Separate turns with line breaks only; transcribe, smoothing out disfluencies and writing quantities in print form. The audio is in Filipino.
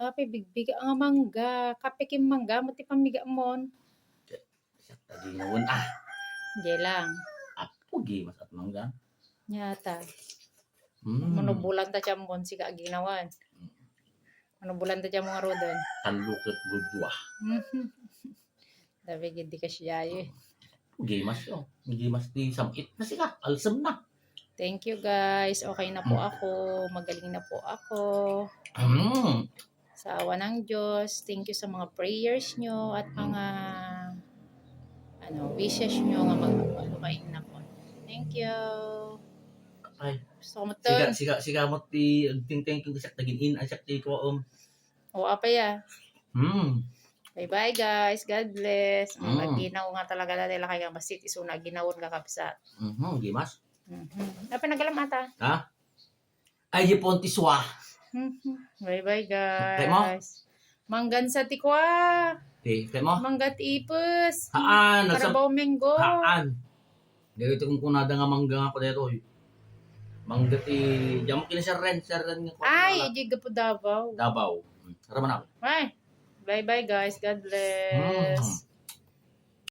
Ape bigbiga nga mangga, kape kim mangga mo ti pamiga mon.
Siya tadi nawon ah.
Di lang.
Ako gimas at mangga.
Nyata.
Hmm.
Manubulan ta siya mon si kaaginawan. Manubulan ta siya mga rodon.
Talukot gudwa.
Dabi gindi ka siya eh.
Gimas yo. Gimas di samit na sila. Alsam na.
Thank you guys. Okay na po ako. Magaling na po ako. Sa awa ng Diyos. Thank you sa mga prayers nyo at mga wishes nyo nga mag-alumain na po. Thank you.
Ay.
Gusto ko mo to.
Siga mo ti ting ko siya tagin ang siya ti ko
O apa ya. Bye-bye guys. God bless. Ginaw nga talaga dati lakay nga basit. Isuna ginawon ka kapsat.
Gimas.
Apa nagalam ata?
Ha? Ay, pontiswa.
Bye-bye guys.
Kay mo?
Manggan sa tikwa.
Kay mo?
Manggat ipes.
Haan.
Karabaw menggo.
Haan. Dito kung kunada nga mangga ako dito. Mangga ti... Diyan mo kina siya ren.
Ay, ijiga po Davao.
Davao. Haraman ako.
Bye. Bye-bye guys. God bless.